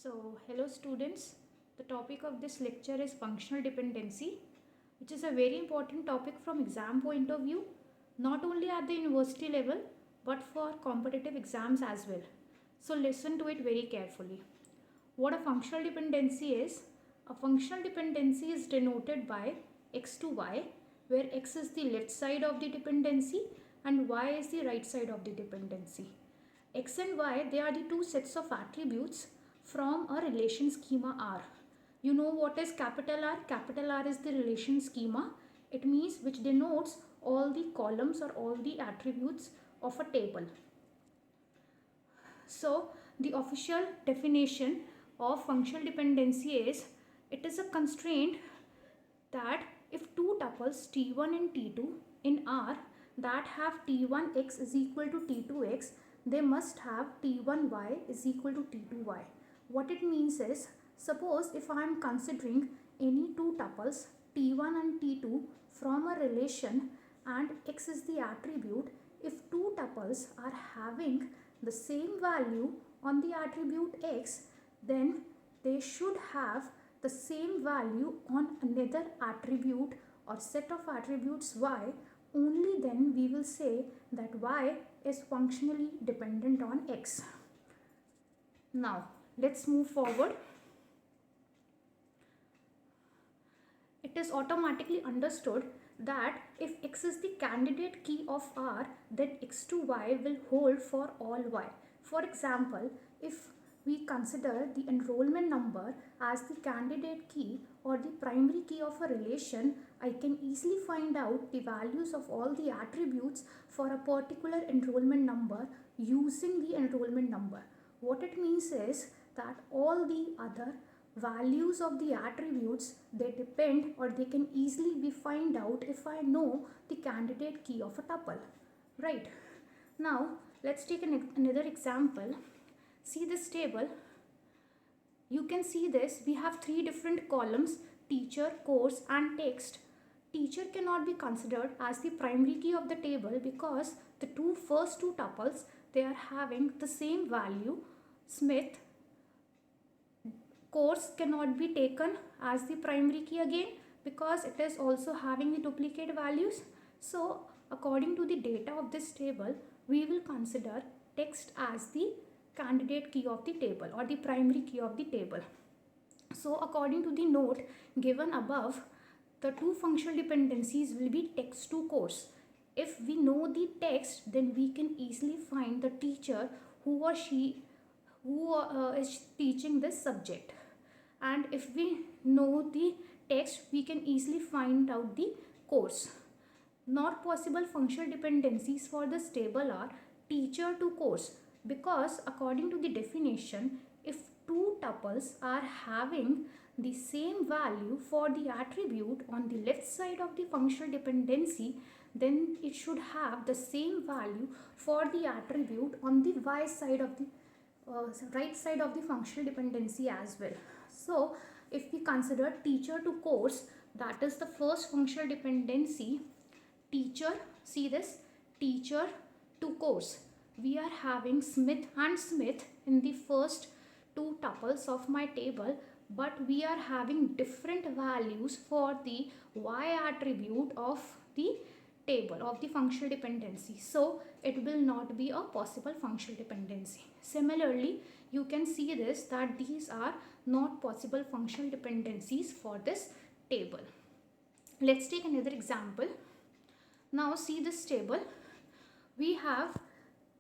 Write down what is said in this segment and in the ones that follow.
Hello students, the topic of this lecture is functional dependency, which is a very important topic from exam point of view, not only at the university level but for competitive exams as well. So listen to it very carefully. What a functional dependency is? A functional dependency is denoted by x to y, where x is the left side of the dependency and y is the right side of the dependency. X and y, they are the two sets of attributes from a relation schema R. You know what is capital R? Capital R is the relation schema. It means which denotes all the columns or all the attributes of a table. So the official definition of functional dependency is, it is a constraint that if two tuples t1 and t2 in R that have t1x is equal to t2x, they must have t1y is equal to t2y. What it means is, suppose if I am considering any two tuples t1 and t2 from a relation and x is the attribute, if two tuples are having the same value on the attribute x, then they should have the same value on another attribute or set of attributes y. Only then we will say that y is functionally dependent on x. Now let's move forward. It is automatically understood that if x is the candidate key of R, then x to y will hold for all y. For example, if we consider the enrollment number as the candidate key or the primary key of a relation, I can easily find out the values of all the attributes for a particular enrollment number using the enrollment number. What it means is that all the other values of the attributes, they depend or they can easily be find out if I know the candidate key of a tuple, right? Now let's take another example. See this table. You can see this. We have three different columns: teacher, course and text. Teacher cannot be considered as the primary key of the table because the first two tuples, they are having the same value. Smith. Course cannot be taken as the primary key again because it is also having the duplicate values. So according to the data of this table, we will consider text as the candidate key of the table or the primary key of the table. So according to the note given above, the two functional dependencies will be text to course. If we know the text, then we can easily find the teacher who or she is teaching this subject. And if we know the text, we can easily find out the course. Not possible functional dependencies for this table are teacher to course, because according to the definition, if two tuples are having the same value for the attribute on the left side of the functional dependency, then it should have the same value for the attribute on the y side of the right side of the functional dependency as well. So if we consider teacher to course, that is the first functional dependency. Teacher, see this, teacher to course. We are having Smith and Smith in the first two tuples of my table, but we are having different values for the y attribute of the table of the functional dependency. So it will not be a possible functional dependency. Similarly, you can see this, that these are not possible functional dependencies for this table. Let's take another example. Now see this table. We have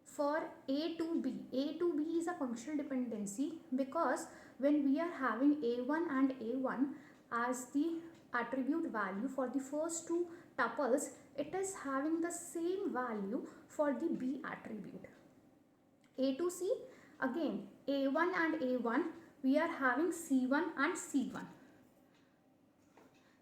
for A to B. A to B is a functional dependency because when we are having A1 and A1 as the attribute value for the first two tuples, it is having the same value for the B attribute. A to C, again A1 and A1, we are having C1 and C1.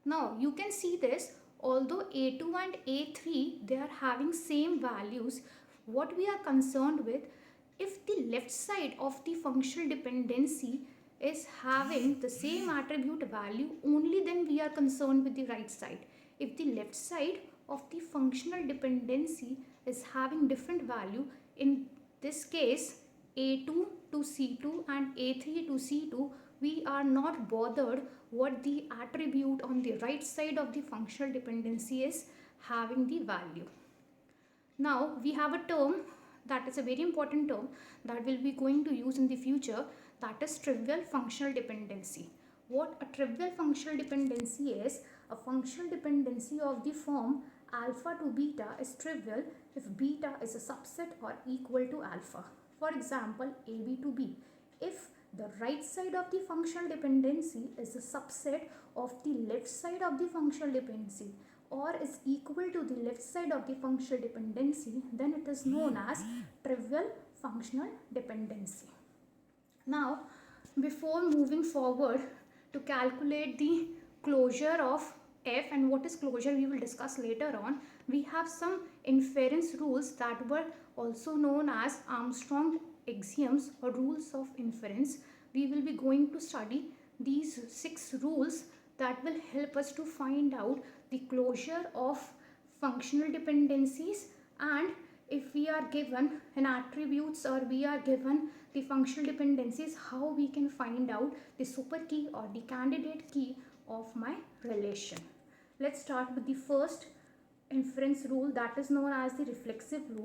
Now you can see this, although A2 and A3, they are having same values, what we are concerned with, if the left side of the functional dependency is having the same attribute value, only then we are concerned with the right side. If the left side of the functional dependency is having different value, in this case A2 to C2 and A3 to C2, we are not bothered what the attribute on the right side of the functional dependency is having the value. Now we have a term that is a very important term that we'll be going to use in the future, that is trivial functional dependency. What a trivial functional dependency is, a functional dependency of the form alpha to beta is trivial if beta is a subset or equal to alpha. For example, AB to B. If the right side of the functional dependency is a subset of the left side of the functional dependency or is equal to the left side of the functional dependency, then it is known as trivial functional dependency. Now, before moving forward to calculate the closure of f, and what is closure we will discuss later on, we have some inference rules that were also known as Armstrong axioms or rules of inference. We will be going to study these 6 rules that will help us to find out the closure of functional dependencies, and if we are given an attributes or we are given the functional dependencies, how we can find out the super key or the candidate key of my relation. Let's start with the first inference rule, that is known as the reflexive rule.